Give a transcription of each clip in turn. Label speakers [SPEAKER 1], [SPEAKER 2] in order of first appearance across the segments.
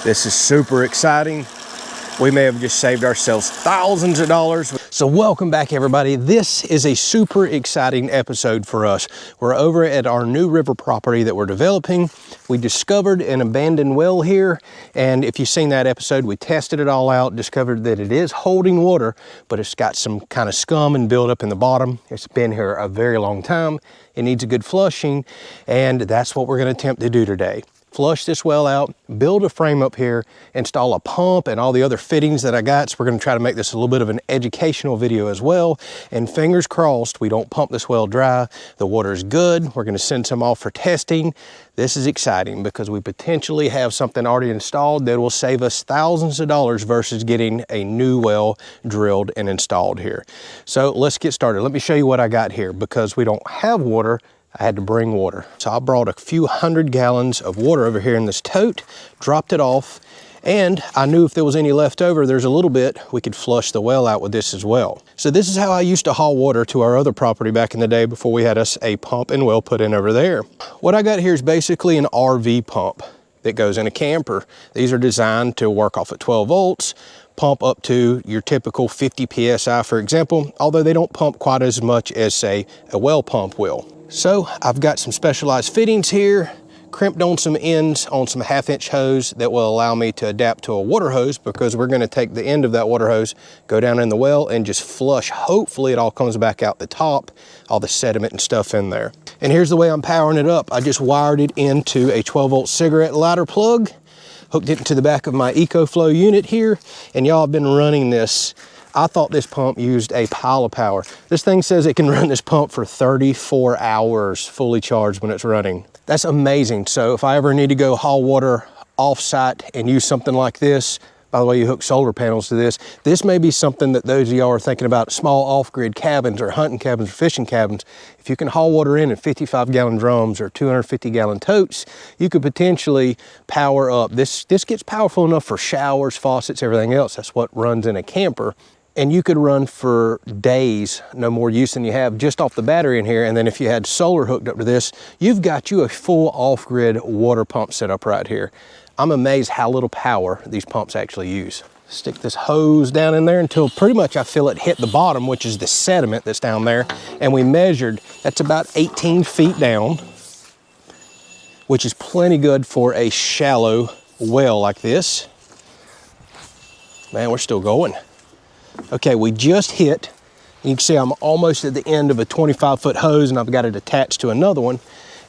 [SPEAKER 1] This is super exciting. We may have just saved ourselves thousands of dollars. So welcome back, everybody. This is a super exciting episode for us. We're over at our new river property that we're developing. We discovered an abandoned well here, and if you've seen that episode, we tested it all out, discovered that it is holding water, but it's got some kind of scum and buildup in the bottom. It's been here a very long time. It needs a good flushing, and that's what we're going to attempt to do today. Flush this well out, build a frame up here, install a pump and all the other fittings that I got. So we're gonna try to make this a little bit of an educational video as well. And fingers crossed, we don't pump this well dry. The water is good. We're gonna send some off for testing. This is exciting because we potentially have something already installed that will save us thousands of dollars versus getting a new well drilled and installed here. So let's get started. Let me show you what I got here. Because we don't have water, I had to bring water. So I brought a few 100 gallons of water over here in this tote, dropped it off, and I knew if there was any left over, there's a little bit, we could flush the well out with this as well. So this is how I used to haul water to our other property back in the day before we had us a pump and well put in over there. What I got here is basically an RV pump that goes in a camper. These are designed to work off at 12 volts, pump up to your typical 50 PSI, for example, although they don't pump quite as much as, say, a well pump will. So I've got some specialized fittings here, crimped on some ends on some 1/2-inch hose that will allow me to adapt to a water hose, because we're going to take the end of that water hose, go down in the well and just flush. Hopefully it all comes back out the top, all the sediment and stuff in there. And here's the way I'm powering it up. I just wired it into a 12-volt cigarette lighter plug, hooked it into the back of my EcoFlow unit here, and y'all have been running this. I thought this pump used a pile of power. This thing says it can run this pump for 34 hours fully charged when it's running. That's amazing. So if I ever need to go haul water off-site and use something like this, by the way, you hook solar panels to this, this may be something that those of y'all are thinking about, small off-grid cabins or hunting cabins or fishing cabins. If you can haul water in 55-gallon drums or 250-gallon totes, you could potentially power up. This gets powerful enough for showers, faucets, everything else. That's what runs in a camper. And you could run for days, no more use than you have just off the battery in here. And then if you had solar hooked up to this, you've got you a full off-grid water pump set up right here. I'm amazed how little power these pumps actually use. Stick this hose down in there until pretty much I feel it hit the bottom, which is the sediment that's down there. And we measured, that's about 18 feet down, which is plenty good for a shallow well like this. Man, we're still going. Okay, we just hit, you can see I'm almost at the end of a 25-foot hose and I've got it attached to another one,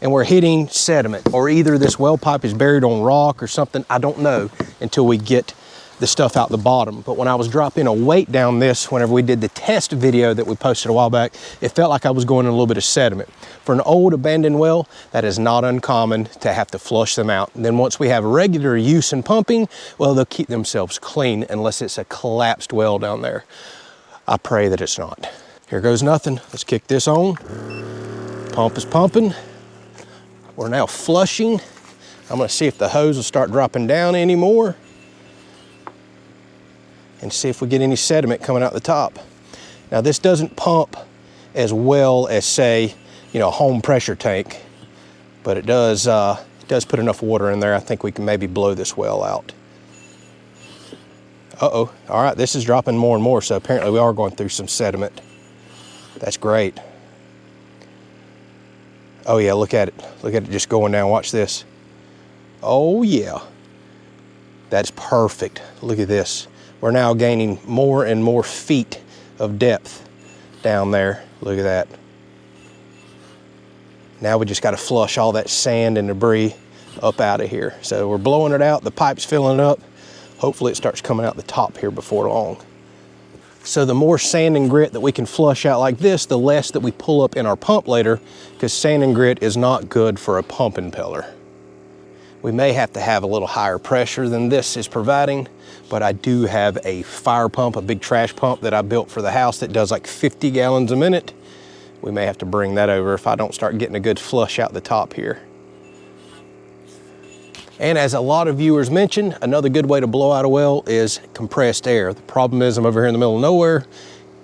[SPEAKER 1] and we're hitting sediment, or either this well pipe is buried on rock or something, I don't know until we get the stuff out the bottom. But when I was dropping a weight down this, whenever we did the test video that we posted a while back, it felt like I was going in a little bit of sediment. For an old abandoned well, that is not uncommon to have to flush them out. And then once we have regular use and pumping, well, they'll keep themselves clean unless it's a collapsed well down there. I pray that it's not. Here goes nothing. Let's kick this on. Pump is pumping. We're now flushing. I'm gonna see if the hose will start dropping down anymore, and see if we get any sediment coming out the top. Now this doesn't pump as well as, say, you know, a home pressure tank, but it does put enough water in there. I think we can maybe blow this well out. Uh-oh, all right, this is dropping more and more, so apparently we are going through some sediment. That's great. Oh yeah, look at it just going down, watch this. Oh yeah, that's perfect. Look at this. We're now gaining more and more feet of depth down there. Look at that. Now we just got to flush all that sand and debris up out of here. So we're blowing it out, the pipe's filling it up. Hopefully it starts coming out the top here before long. So the more sand and grit that we can flush out like this, the less that we pull up in our pump later, because sand and grit is not good for a pump impeller. We may have to have a little higher pressure than this is providing, but I do have a fire pump, a big trash pump that I built for the house that does like 50 gallons a minute. We may have to bring that over if I don't start getting a good flush out the top here. And as a lot of viewers mentioned, another good way to blow out a well is compressed air. The problem is I'm over here in the middle of nowhere.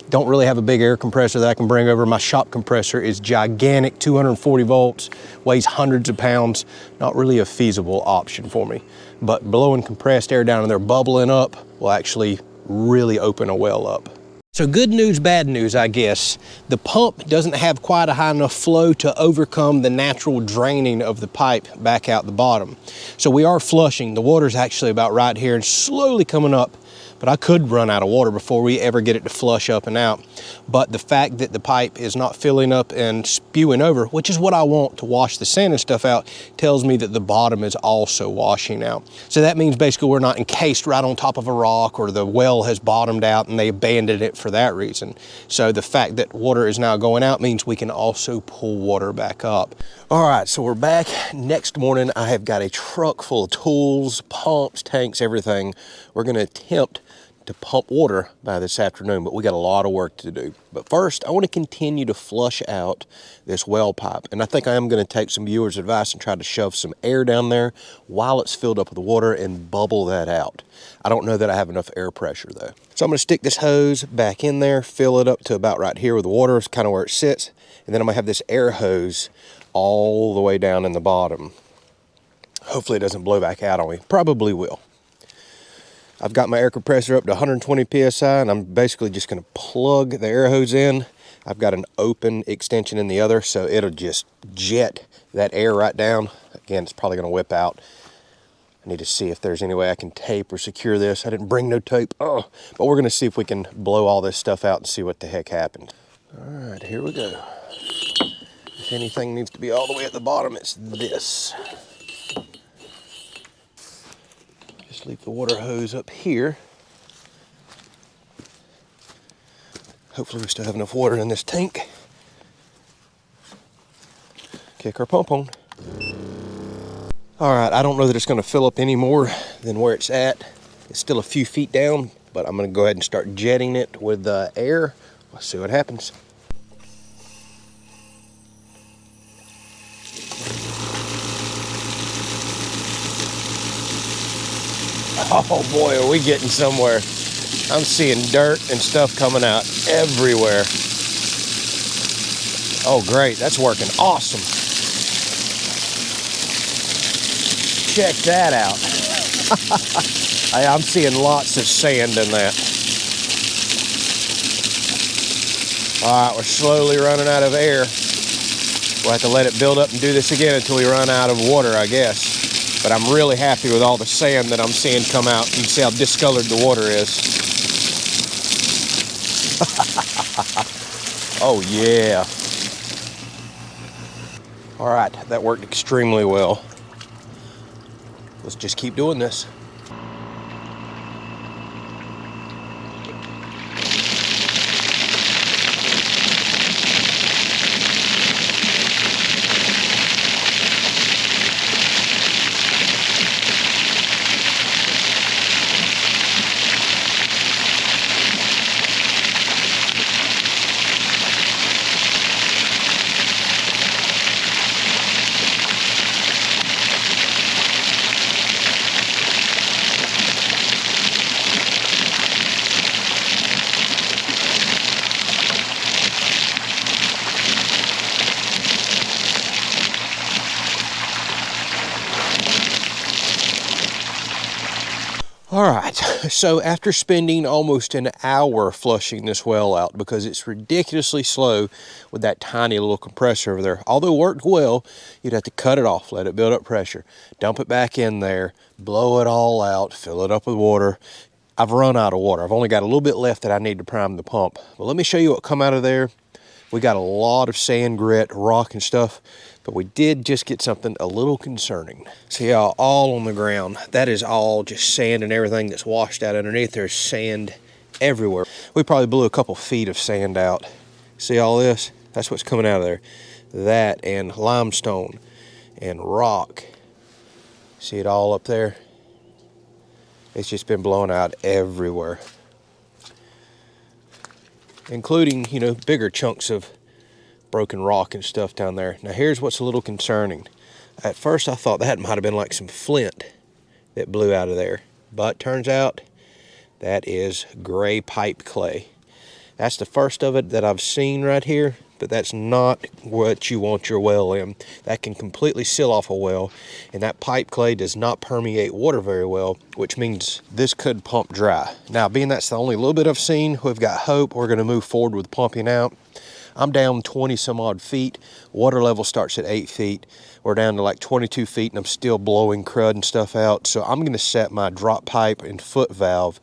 [SPEAKER 1] Don't really have a big air compressor that I can bring over. My shop compressor is gigantic, 240 volts, weighs hundreds of pounds. Not really a feasible option for me. But blowing compressed air down in there, bubbling up, will actually really open a well up. So good news, bad news, I guess. The pump doesn't have quite a high enough flow to overcome the natural draining of the pipe back out the bottom. So we are flushing. The water's actually about right here and slowly coming up. But I could run out of water before we ever get it to flush up and out. But the fact that the pipe is not filling up and spewing over, which is what I want to wash the sand and stuff out, tells me that the bottom is also washing out. So that means basically we're not encased right on top of a rock, or the well has bottomed out and they abandoned it for that reason. So the fact that water is now going out means we can also pull water back up. All right, so we're back. Next morning, I have got a truck full of tools, pumps, tanks, everything. We're gonna attempt to pump water by this afternoon, but we got a lot of work to do. But first, I want to continue to flush out this well pipe. And I think I am going to take some viewers' advice and try to shove some air down there while it's filled up with water and bubble that out. I don't know that I have enough air pressure though. So I'm going to stick this hose back in there, fill it up to about right here with the water, is kind of where it sits. And then I'm going to have this air hose all the way down in the bottom. Hopefully it doesn't blow back out on me. Probably will. I've got my air compressor up to 120 PSI, and I'm basically just going to plug the air hose in. I've got an open extension in the other, so it'll just jet that air right down. Again, it's probably going to whip out. I need to see if there's any way I can tape or secure this. I didn't bring no tape. Oh, but we're going to see if we can blow all this stuff out and see what the heck happened. All right, here we go. If anything needs to be all the way at the bottom, it's this. Just leave the water hose up here. Hopefully we still have enough water in this tank. Kick our pump on. All right, I don't know that it's going to fill up any more than where it's at. It's still a few feet down, but I'm going to go ahead and start jetting it with the air. Let's see what happens. Oh boy, are we getting somewhere. I'm seeing dirt and stuff coming out everywhere. Oh great, that's working awesome. Check that out. I'm seeing lots of sand in that. All right, we're slowly running out of air. We'll have to let it build up and do this again until we run out of water, I guess. But I'm really happy with all the sand that I'm seeing come out. You can see how discolored the water is. Oh yeah. All right, that worked extremely well. Let's just keep doing this. All right, so after spending almost an hour flushing this well out because it's ridiculously slow with that tiny little compressor over there, although it worked well, you'd have to cut it off, let it build up pressure, dump it back in there, blow it all out, fill it up with water. I've run out of water. I've only got a little bit left that I need to prime the pump. But let me show you what come out of there. We got a lot of sand, grit, rock and stuff, but we did just get something a little concerning. See how all on the ground, that is all just sand and everything that's washed out underneath. There's sand everywhere. We probably blew a couple feet of sand out. See all this? That's what's coming out of there. That and limestone and rock. See it all up there? It's just been blown out everywhere. Including, you know, bigger chunks of broken rock and stuff down there. Now here's what's a little concerning. At first I thought that might have been like some flint that blew out of there, but turns out that is gray pipe clay. That's the first of it that I've seen right here, but that's not what you want your well in. That can completely seal off a well, and that pipe clay does not permeate water very well, which means this could pump dry. Now, being that's the only little bit I've seen, we've got hope. We're going to move forward with pumping out. I'm down 20 some odd feet. Water level starts at 8 feet. We're down to like 22 feet, and I'm still blowing crud and stuff out. So I'm going to set my drop pipe and foot valve,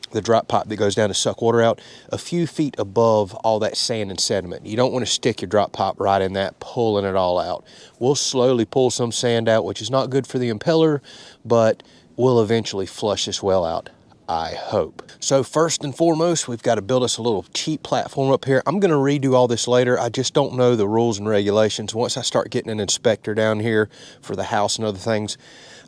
[SPEAKER 1] the drop pipe that goes down to suck water out, a few feet above all that sand and sediment. You don't want to stick your drop pipe right in that, pulling it all out. We'll slowly pull some sand out, which is not good for the impeller, but we'll eventually flush this well out, I hope. So first and foremost, we've got to build us a little cheap platform up here. I'm going to redo all this later. I just don't know the rules and regulations. Once I start getting an inspector down here for the house and other things,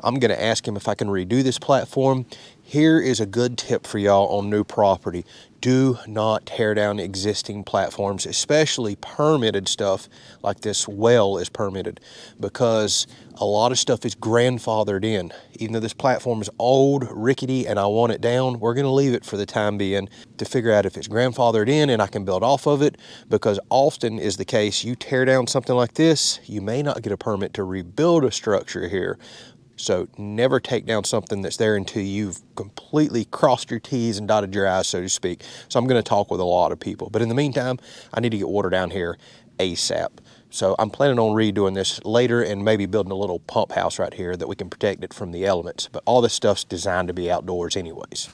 [SPEAKER 1] I'm going to ask him if I can redo this platform. Here is a good tip for y'all on new property. Do not tear down existing platforms, especially permitted stuff like this well is permitted, because a lot of stuff is grandfathered in. Even though this platform is old, rickety, and I want it down, we're going to leave it for the time being to figure out if it's grandfathered in and I can build off of it, because often is the case, you tear down something like this, you may not get a permit to rebuild a structure here. So never take down something that's there until you've completely crossed your T's and dotted your I's, so to speak. So I'm going to talk with a lot of people. But in the meantime, I need to get water down here ASAP. So I'm planning on redoing this later and maybe building a little pump house right here that we can protect it from the elements. But all this stuff's designed to be outdoors anyways.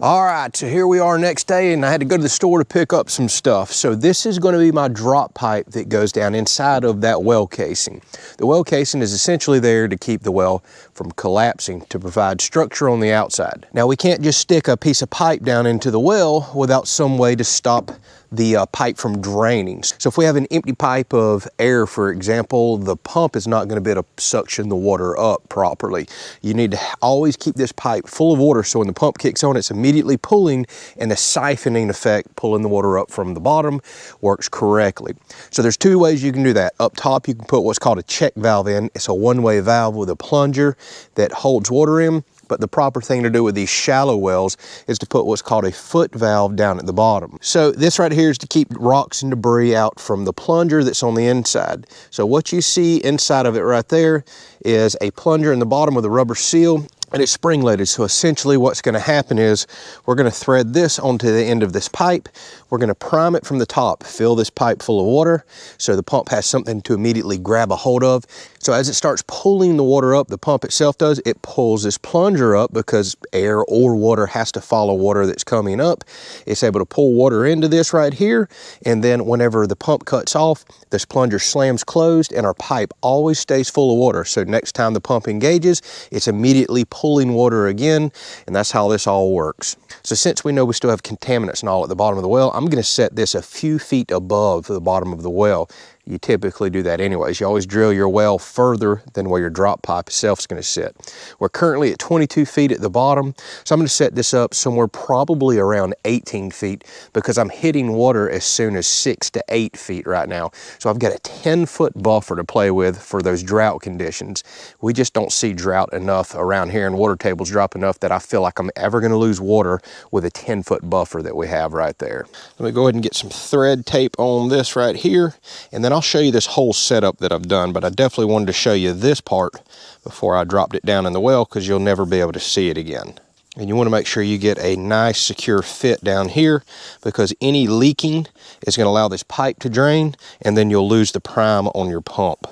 [SPEAKER 1] All right, so here we are next day, and I had to go to the store to pick up some stuff. So this is going to be my drop pipe that goes down inside of that well casing. The well casing is essentially there to keep the well from collapsing to provide structure on the outside. Now we can't just stick a piece of pipe down into the well without some way to stop the pipe from draining. So if we have an empty pipe of air, for example, the pump is not going to be able to suction the water up properly. You need to always keep this pipe full of water so when the pump kicks on, it's immediately pulling, and the siphoning effect, pulling the water up from the bottom, works correctly. So there's two ways you can do that. Up top, you can put what's called a check valve in. It's a one-way valve with a plunger that holds water in. But the proper thing to do with these shallow wells is to put what's called a foot valve down at the bottom. So this right here is to keep rocks and debris out from the plunger that's on the inside. So what you see inside of it right there is a plunger in the bottom with a rubber seal, and it's spring loaded. So essentially what's going to happen is we're going to thread this onto the end of this pipe. We're going to prime it from the top, fill this pipe full of water so the pump has something to immediately grab a hold of. So as it starts pulling the water up, the pump itself does, it pulls this plunger up because air or water has to follow water that's coming up. It's able to pull water into this right here, and then whenever the pump cuts off, this plunger slams closed and our pipe always stays full of water. So next time the pump engages, it's immediately pulling water again, and that's how this all works. So since we know we still have contaminants and all at the bottom of the well, I'm going to set this a few feet above the bottom of the well. You typically do that anyways. You always drill your well further than where your drop pipe itself is going to sit. We're currently at 22 feet at the bottom, so I'm going to set this up somewhere probably around 18 feet because I'm hitting water as soon as 6 to 8 feet right now. So I've got a 10-foot buffer to play with for those drought conditions. We just don't see drought enough around here, and water tables drop enough that I feel like I'm ever going to lose water with a 10-foot buffer that we have right there. Let me go ahead and get some thread tape on this right here, and then I'll show you this whole setup that I've done, but I definitely wanted to show you this part before I dropped it down in the well because you'll never be able to see it again. And you want to make sure you get a nice secure fit down here because any leaking is going to allow this pipe to drain, and then you'll lose the prime on your pump.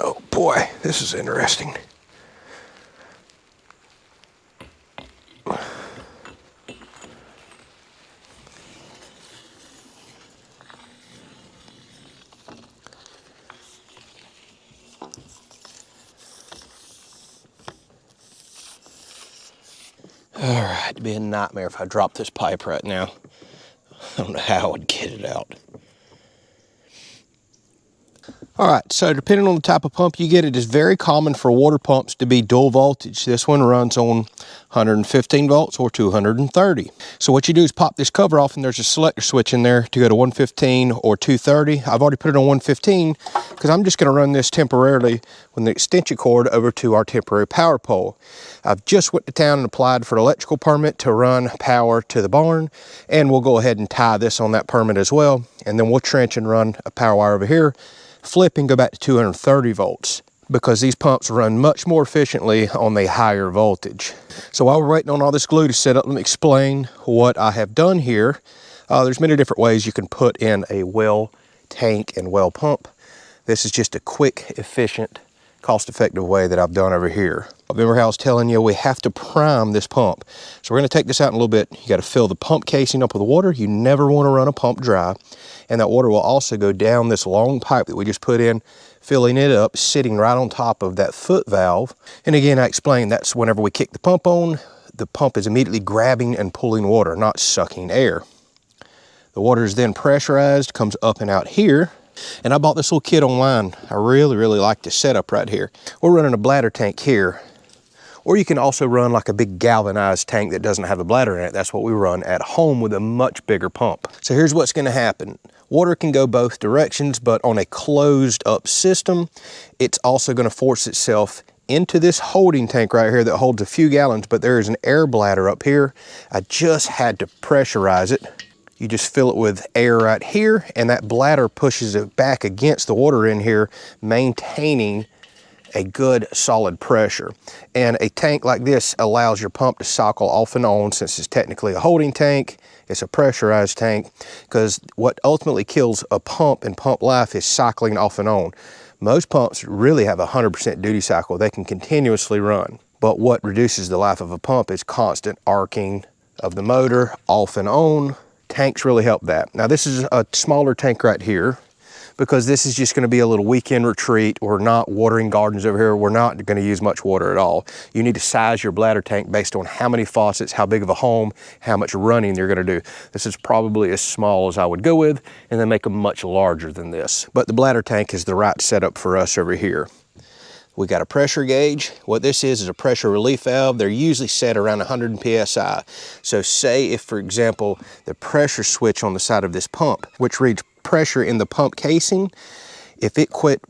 [SPEAKER 1] Oh boy, this is interesting. All right, it'd be a nightmare if I dropped this pipe right now. I don't know how I would get it out. All right, so depending on the type of pump you get, it is very common for water pumps to be dual voltage. This one runs on 115 volts or 230. So what you do is pop this cover off, and there's a selector switch in there to go to 115 or 230. I've already put it on 115 because I'm just going to run this temporarily with the extension cord over to our temporary power pole. I've just went to town and applied for an electrical permit to run power to the barn, and we'll go ahead and tie this on that permit as well, and then we'll trench and run a power wire over here, flip and go back to 230 volts because these pumps run much more efficiently on the higher voltage. So while we're waiting on all this glue to set up, let me explain what I have done here. There's many different ways you can put in a well tank and well pump. This is just a quick, efficient, cost-effective way that I've done over here. Remember how I was telling you we have to prime this pump. So we're going to take this out in a little bit. You got to fill the pump casing up with water. You never want to run a pump dry. And that water will also go down this long pipe that we just put in, filling it up, sitting right on top of that foot valve. And again, I explained that's whenever we kick the pump on, the pump is immediately grabbing and pulling water, not sucking air. The water is then pressurized, comes up and out here. And I bought this little kit online. I really like this setup right here. We're running a bladder tank here. Or you can also run like a big galvanized tank that doesn't have a bladder in it. That's what we run at home with a much bigger pump. So here's what's going to happen. Water can go both directions, but on a closed up system, it's also going to force itself into this holding tank right here that holds a few gallons, but there is an air bladder up here. I just had to pressurize it. You just fill it with air right here, and that bladder pushes it back against the water in here, maintaining a good solid pressure. And a tank like this allows your pump to cycle off and on. Since it's technically a holding tank, it's a pressurized tank, because what ultimately kills a pump and pump life is cycling off and on. Most pumps really have a 100% duty cycle. They can continuously run. But what reduces the life of a pump is constant arcing of the motor off and on. Tanks really help that. Now this is a smaller tank right here, because this is just going to be a little weekend retreat. We're not watering gardens over here. We're not going to use much water at all. You need to size your bladder tank based on how many faucets, how big of a home, how much running you're going to do. This is probably as small as I would go with, and then make them much larger than this. But the bladder tank is the right setup for us over here. We got a pressure gauge. What this is a pressure relief valve. They're usually set around 100 PSI. So say if, for example, the pressure switch on the side of this pump, which reads pressure in the pump casing, if it quit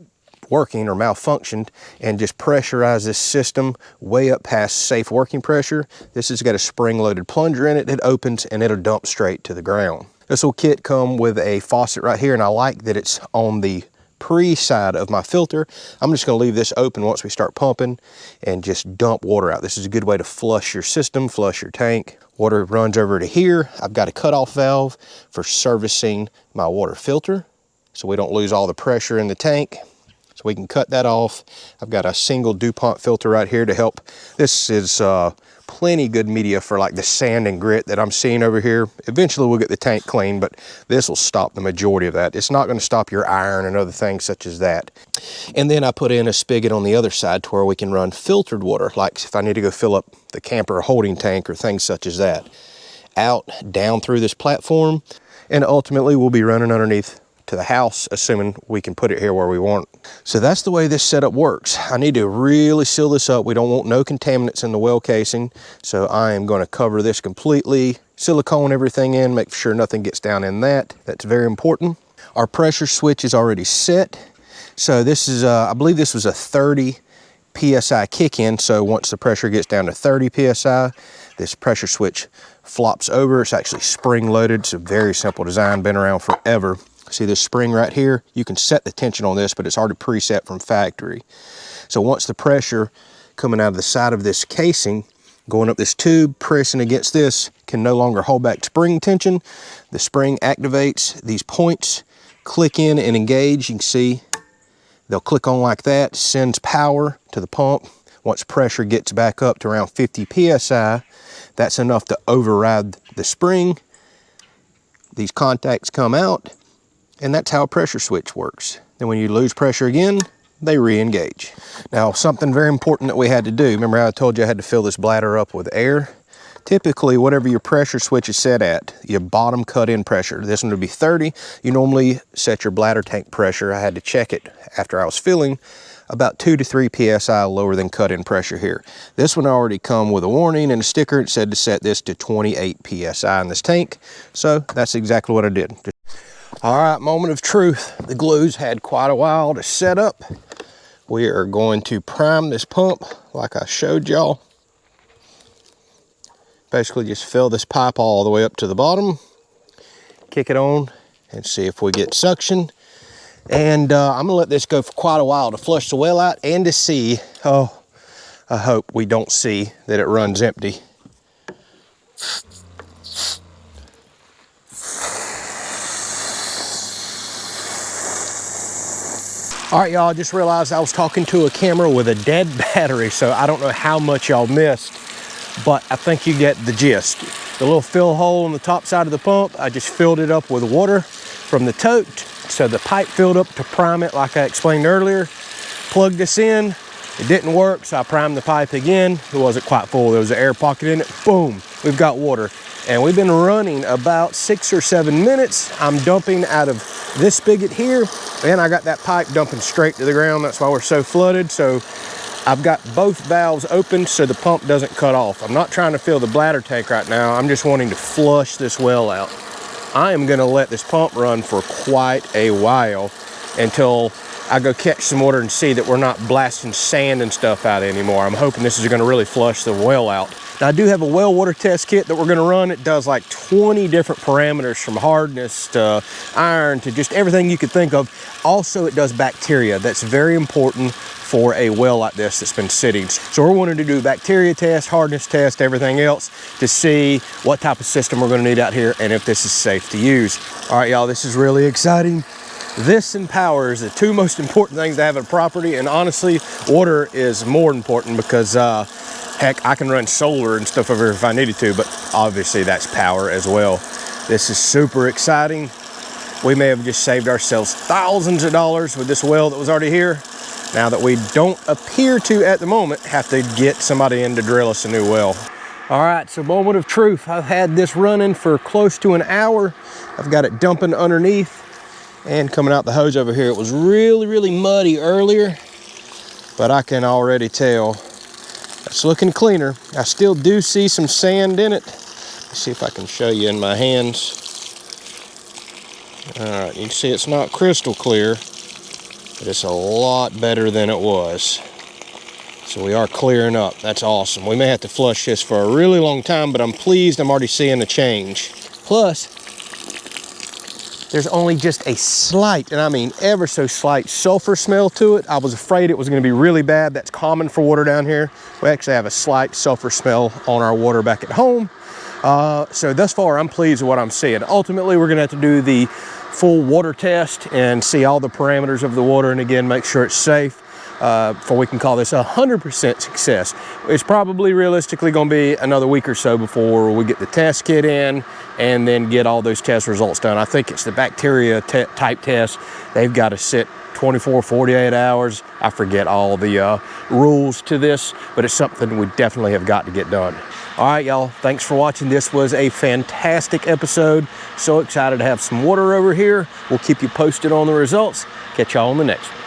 [SPEAKER 1] working or malfunctioned and just pressurize this system way up past safe working pressure, this has got a spring-loaded plunger in it. It opens and it'll dump straight to the ground. This will kit come with a faucet right here, and I like that it's on the pre-side of my filter. I'm just going to leave this open once we start pumping and just dump water out. This is a good way to flush your system, flush your tank. Water runs over to here. I've got a cutoff valve for servicing my water filter so we don't lose all the pressure in the tank. So we can cut that off. I've got a single DuPont filter right here to help. This is plenty good media for like the sand and grit that I'm seeing over here. Eventually we'll get the tank clean, but this will stop the majority of that. It's not going to stop your iron and other things such as that. And then I put in a spigot on the other side to where we can run filtered water, like if I need to go fill up the camper holding tank or things such as that, out, down through this platform, and ultimately we'll be running underneath to the house, assuming we can put it here where we want. So that's the way this setup works. I need to really seal this up. We don't want no contaminants in the well casing, so I am going to cover this completely, silicone everything in, make sure nothing gets down in that. That's very important. Our pressure switch is already set. So this is, I believe this was a 30 PSI kick in. So once the pressure gets down to 30 PSI, this pressure switch flops over. It's actually spring loaded. It's a very simple design, been around forever. See this spring right here? You can set the tension on this, but it's already preset from factory. So once the pressure coming out of the side of this casing, going up this tube, pressing against this, can no longer hold back spring tension. The spring activates these points, click in and engage. You can see they'll click on like that, sends power to the pump. Once pressure gets back up to around 50 PSI, that's enough to override the spring. These contacts come out, and that's how a pressure switch works. Then when you lose pressure again, they re-engage. Now, something very important that we had to do, remember how I told you I had to fill this bladder up with air? Typically, whatever your pressure switch is set at, your bottom cut-in pressure, this one would be 30. You normally set your bladder tank pressure, I had to check it after I was filling, about 2 to 3 PSI lower than cut-in pressure here. This one already come with a warning and a sticker. It said to set this to 28 PSI in this tank. So that's exactly what I did. All right, moment of truth. The glue's had quite a while to set up. We are going to prime this pump like I showed y'all. Basically just fill this pipe all the way up to the bottom, kick it on, and see if we get suction. And I'm gonna let this go for quite a while to flush the well out and to see, oh, I hope we don't see that it runs empty. All right, y'all, I just realized I was talking to a camera with a dead battery, so I don't know how much y'all missed, but I think you get the gist. The little fill hole on the top side of the pump, I just filled it up with water from the tote, so the pipe filled up to prime it like I explained earlier. Plugged this in, it didn't work, so I primed the pipe again. It wasn't quite full, there was an air pocket in it. Boom, we've got water. And we've been running about 6 or 7 minutes. I'm dumping out of this spigot here, and I got that pipe dumping straight to the ground. That's why we're so flooded. So I've got both valves open so the pump doesn't cut off. I'm not trying to fill the bladder tank right now. I'm just wanting to flush this well out. I am gonna let this pump run for quite a while until I go catch some water and see that we're not blasting sand and stuff out anymore. I'm hoping this is gonna really flush the well out. Now, I do have a well water test kit that we're gonna run. It does like 20 different parameters from hardness to iron to just everything you could think of. Also, it does bacteria. That's very important for a well like this that's been sitting. So we're wanting to do bacteria test, hardness test, everything else to see what type of system we're gonna need out here and if this is safe to use. All right, y'all, this is really exciting. This and power is the two most important things to have at a property, and honestly, water is more important because heck, I can run solar and stuff over here if I needed to, but obviously that's power as well. This is super exciting. We may have just saved ourselves thousands of dollars with this well that was already here. Now that we don't appear to, at the moment, have to get somebody in to drill us a new well. All right, so moment of truth. I've had this running for close to an hour. I've got it dumping underneath and coming out the hose over here. It was really, really muddy earlier, but I can already tell it's looking cleaner. I still do see some sand in it. Let's see if I can show you in my hands. All right, you can see it's not crystal clear, but it's a lot better than it was. So we are clearing up. That's awesome. We may have to flush this for a really long time, but I'm pleased I'm already seeing a change. Plus, there's only just a slight, and I mean ever so slight, sulfur smell to it. I was afraid it was gonna be really bad. That's common for water down here. We actually have a slight sulfur smell on our water back at home. So thus far, I'm pleased with what I'm seeing. Ultimately, we're gonna have to do the full water test and see all the parameters of the water, and again, make sure it's safe before we can call this 100% success. It's probably realistically gonna be another week or so before we get the test kit in and then get all those test results done. I think it's the bacteria type test. They've got to sit 24, 48 hours. I forget all the rules to this, but it's something we definitely have got to get done. All right, y'all, thanks for watching. This was a fantastic episode. So excited to have some water over here. We'll keep you posted on the results. Catch y'all on the next one.